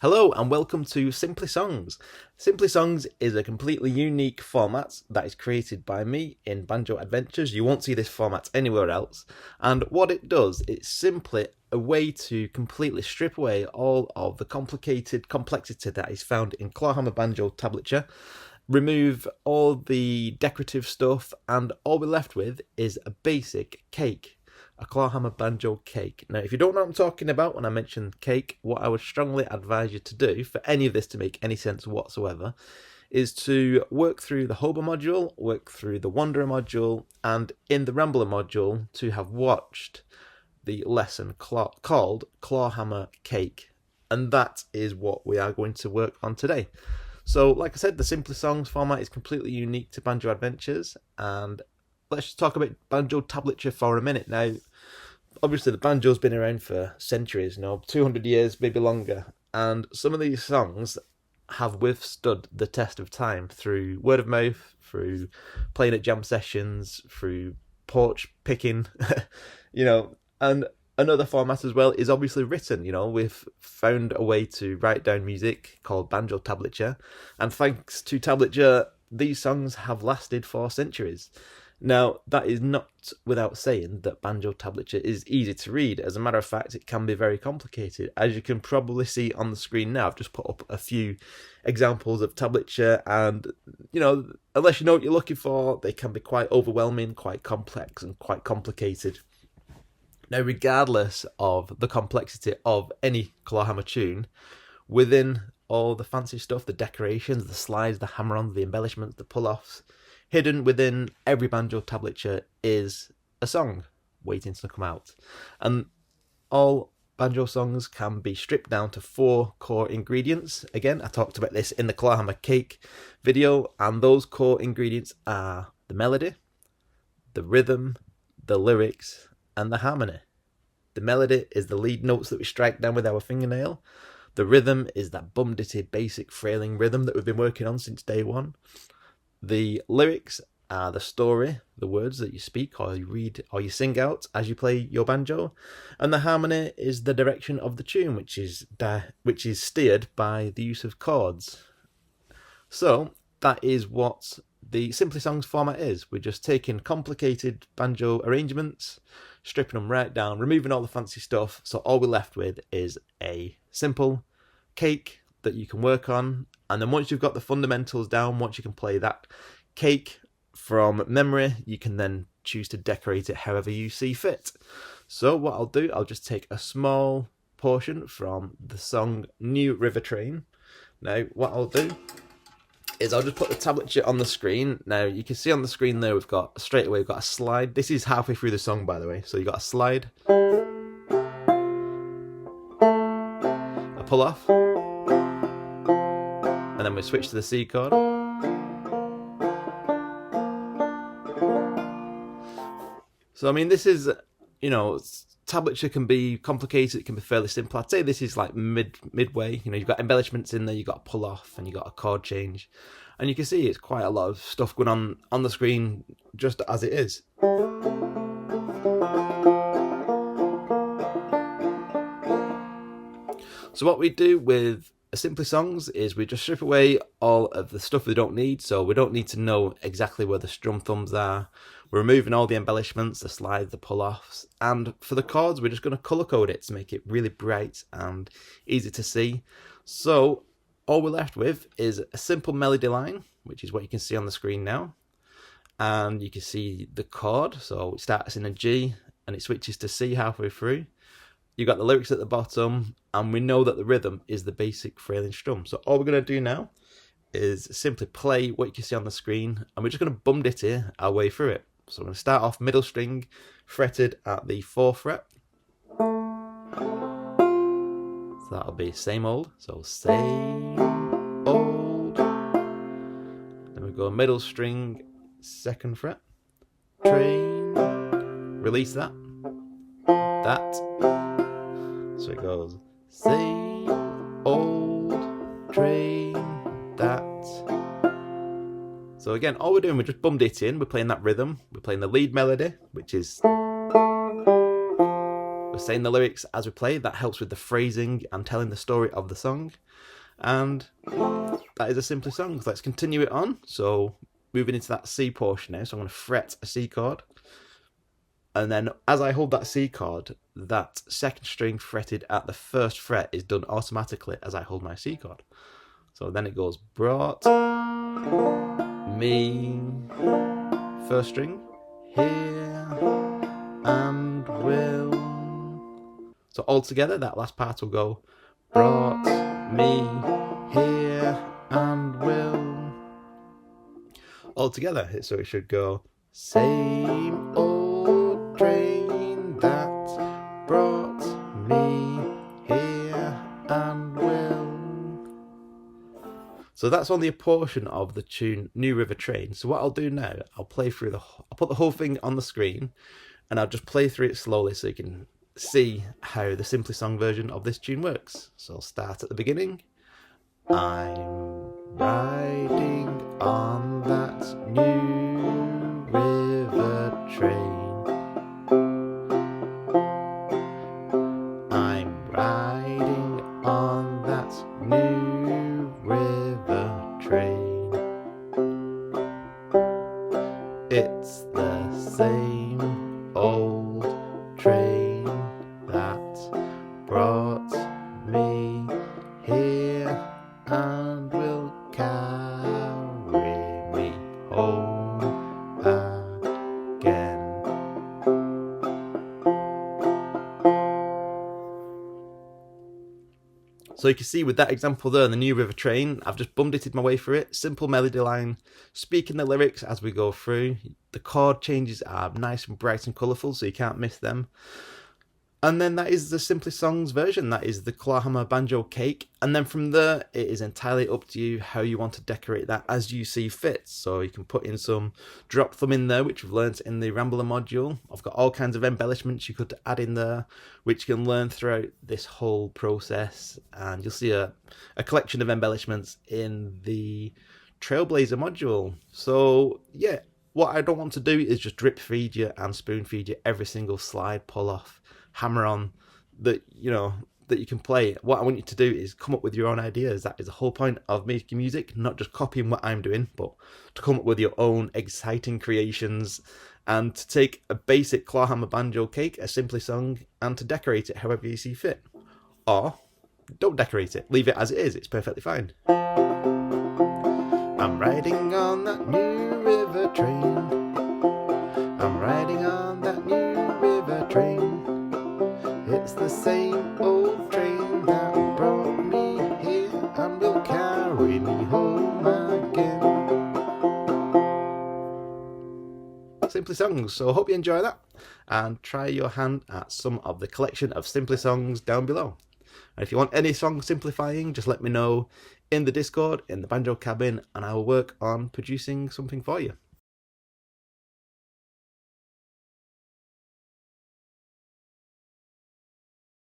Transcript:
Hello and welcome to Simply Songs. Simply Songs is a completely unique format that is created by me in Banjo Adventures. You won't see this format anywhere else. And what it does, it's simply a way to completely strip away all of the complicated complexity that is found in Clawhammer Banjo tablature, remove all the decorative stuff, and all we're left with is a basic cake. A Clawhammer Banjo cake. Now, if you don't know what I'm talking about when I mention cake, what I would strongly advise you to do, for any of this to make any sense whatsoever, is to work through the Hobo module, work through the Wanderer module, and in the Rambler module to have watched the lesson called Clawhammer Cake. And that is what we are going to work on today. So, like I said, the Simply Songs format is completely unique to Banjo Adventures, and let's just talk about banjo tablature for a minute. Now, obviously the banjo's been around for centuries, 200 years, maybe longer, and some of these songs have withstood the test of time through word of mouth, through playing at jam sessions, through porch picking, and another format as well is obviously written. We've found a way to write down music called banjo tablature, and thanks to tablature, these songs have lasted for centuries. Now, that is not without saying that banjo tablature is easy to read. As a matter of fact, it can be very complicated. As you can probably see on the screen now, I've just put up a few examples of tablature, and, unless you know what you're looking for, they can be quite overwhelming, quite complex, and quite complicated. Now, regardless of the complexity of any Clawhammer tune, within all the fancy stuff, the decorations, the slides, the hammer-ons, the embellishments, the pull-offs, hidden within every banjo tablature is a song waiting to come out. And all banjo songs can be stripped down to 4 core ingredients. Again, I talked about this in the Clawhammer Cake video, and those core ingredients are the melody, the rhythm, the lyrics, and the harmony. The melody is the lead notes that we strike down with our fingernail. The rhythm is that bum-ditty basic frailing rhythm that we've been working on since day one. The lyrics are the story, the words that you speak or you read or you sing out as you play your banjo, and the harmony is the direction of the tune, which is steered by the use of chords. So that is what the Simply Songs format is. We're just taking complicated banjo arrangements, stripping them right down, removing all the fancy stuff, so all we're left with is a simple cake that you can work on. And then once you've got the fundamentals down, once you can play that cake from memory, you can then choose to decorate it however you see fit. So what I'll do, I'll just take a small portion from the song New River Train. Now, what I'll do is I'll just put the tablature on the screen. Now, you can see on the screen there, we've got a slide. This is halfway through the song, by the way. So you've got a slide, a pull off, and then we switch to the C chord. So, I mean, this is, tablature can be complicated, it can be fairly simple. I'd say this is like midway. You've got embellishments in there, you've got a pull off, and you've got a chord change. And you can see it's quite a lot of stuff going on the screen just as it is. So what we do with Simply Songs is we just strip away all of the stuff we don't need. So we don't need to know exactly where the strum thumbs are. We're removing all the embellishments, the slides, the pull-offs. And for the chords, we're just going to colour code it to make it really bright and easy to see. So all we're left with is a simple melody line, which is what you can see on the screen now. And you can see the chord. So it starts in a G and it switches to C halfway through. You've got the lyrics at the bottom, and we know that the rhythm is the basic frailing strum. So all we're going to do now is simply play what you can see on the screen, and we're just going to bum-ditty our way through it. So we're going to start off middle string, fretted at the 4th fret. So that'll be same old. So same old. Then we go middle string, 2nd fret. Train. Release that. That. So it goes same old train that. So again, all we're doing, we're just bummed it in. We're playing that rhythm. We're playing the lead melody, which is, we're We're saying the lyrics as we play. That helps with the phrasing and telling the story of the song. And that is a Simply Songs. Let's continue it on. So moving into that C portion now. So I'm going to fret a C chord. And then as I hold that C chord, that second string fretted at the first fret is done automatically as I hold my C chord. So then it goes brought me, first string, here, and will. So all together, that last part will go brought me, here, and will. All together, so it should go same old train that brought me here and will. So that's only a portion of the tune New River Train. So what I'll do now, I'll put the whole thing on the screen and I'll just play through it slowly so you can see how the Simply Song version of this tune works. So I'll start at the beginning. I'm riding on that new river train. I'm riding on that new river train. It's the same old train that brought me here and will carry me home again. So you can see with that example there, the New River Train, I've just bum-ditted my way through it. Simple melody line, speaking the lyrics as we go through. The chord changes are nice and bright and colourful, so you can't miss them. And then that is the Simply Songs version. That is the Clawhammer Banjo cake. And then from there, it is entirely up to you how you want to decorate that as you see fit. So you can put in some drop thumb in there, which we've learnt in the Rambler module. I've got all kinds of embellishments you could add in there, which you can learn throughout this whole process. And you'll see a collection of embellishments in the Trailblazer module. So yeah, what I don't want to do is just drip feed you and spoon feed you every single slide, pull off, hammer on that you can play. What I want you to do is come up with your own ideas. That is the whole point of making music, not just copying what I'm doing, but to come up with your own exciting creations and to take a basic Clawhammer Banjo cake, a Simply Song, and to decorate it however you see fit. Or don't decorate it, leave it as it is, it's perfectly fine. I'm riding on that new river train. I'm riding on that new river train. It's the same old train that brought me here and will carry me home again. Simply Songs, so I hope you enjoy that and try your hand at some of the collection of Simply Songs down below. And if you want any song simplifying, just let me know in the Discord, in the Banjo cabin, and I will work on producing something for you.